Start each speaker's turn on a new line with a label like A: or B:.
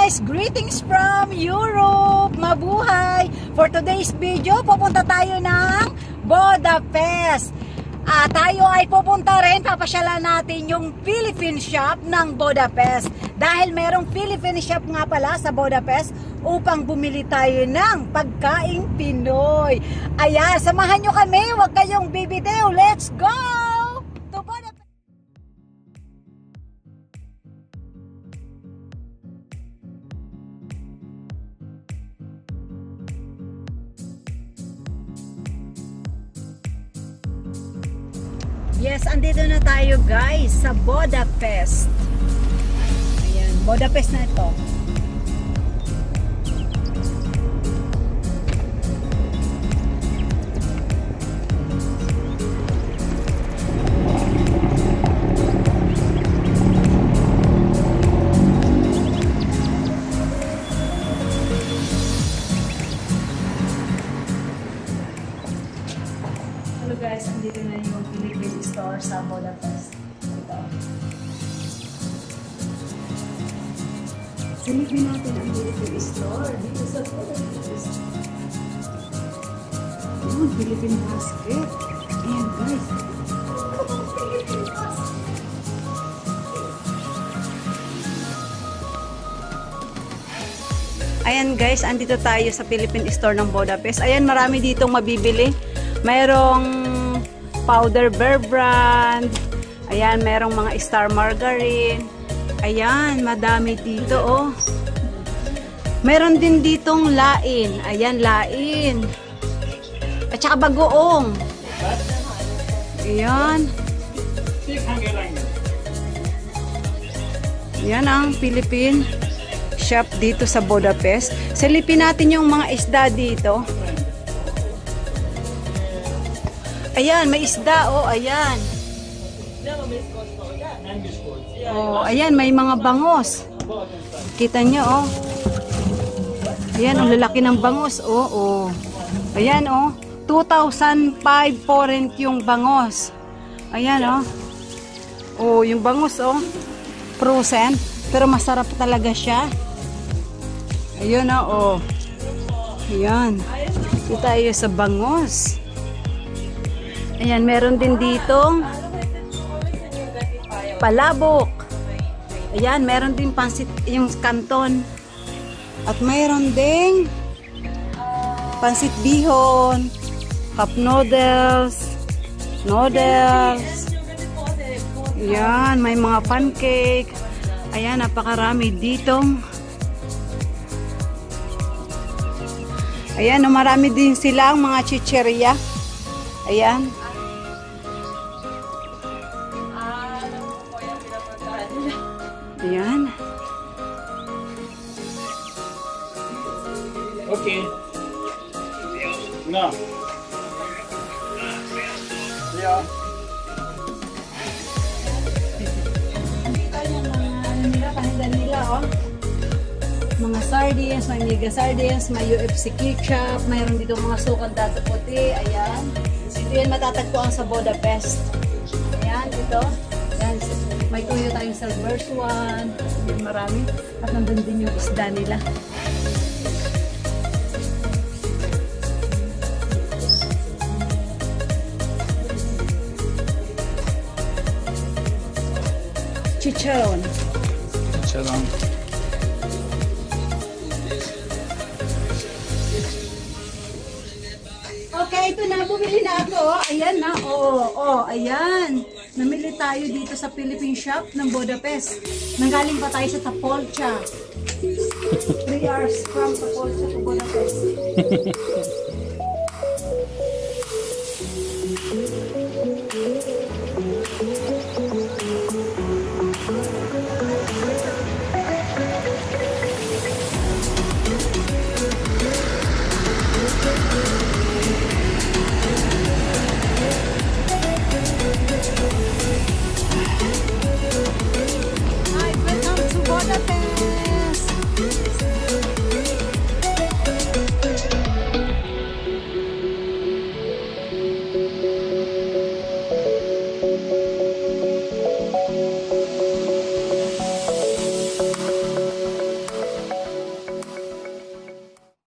A: guys! Greetings from Europe! Mabuhay! For today's video, pupunta tayo ng Budapest. Tayo ay pupunta rin, papasyalan natin yung Philippine shop ng Budapest. Dahil merong Philippine shop nga pala sa Budapest upang bumili tayo ng pagkaing Pinoy. Ayan, samahan nyo kami, huwag kayong bibitiw. Let's go! To Budapest! Yes, andito na tayo guys sa Budapest. Ayan, Budapest na ito. Hello guys, andito na yung Philippine store sa Budapest. Ito. Silipin natin ang Philippine store dito sa Budapest. Yung Philippine basket. Ayan guys. Philippine basket. Ayan guys, andito tayo sa Philippine store ng Budapest. Ayan, marami ditong mabibili. Mayroong powder Bear Brand. Ayan, merong mga Star Margarine. Ayan, madami dito oh. Meron din ditong lain. Ayan, lain. At saka bagoong. Ayan. Ayan ang Philippine shop dito sa Budapest. Silipin natin yung mga isda dito. Ayan, may isda, oh, ayan. Oh, ayan, may mga bangos. Kita nyo, oh. Ayan, ang lalaki ng bangos, oh, oh. Ayan, oh. 2,500 forint yung bangos. Ayan, oh. Oh, yung bangos, oh. Frozen, pero masarap talaga siya. Ayan, oh, oh. Ayan. Dito tayo sa bangos. Ayan, meron din ditong palabok. Ayan, meron din pansit, yung kanton. At mayroon ding pansit bihon, cup noodles, noodles. Ayan, may mga pancake. Ayan, napakarami ditong. Ayan, marami din silang mga chicheria. Ayan. Ayan.
B: Okay. No. Yeah.
A: Paninda nila, oh. Mga sardines, may mega sardines, may UFC ketchup, mayroon dito mga sukal dato puti. Ayan. Ito yan matatagpuan sa Budapest. Ayan, ito. Ayan, may tuyo tayong silver swan. Ayan, marami. At nandun din yung isda nila. Chicharon.
B: Chicharon.
A: Okay, ito na. Bumili na ako. Ayan na. Oh, ayan. Namili tayo dito sa Philippine shop ng Budapest. Nanggaling pa tayo sa Tapolca. 3 hours from Tapolca to Budapest.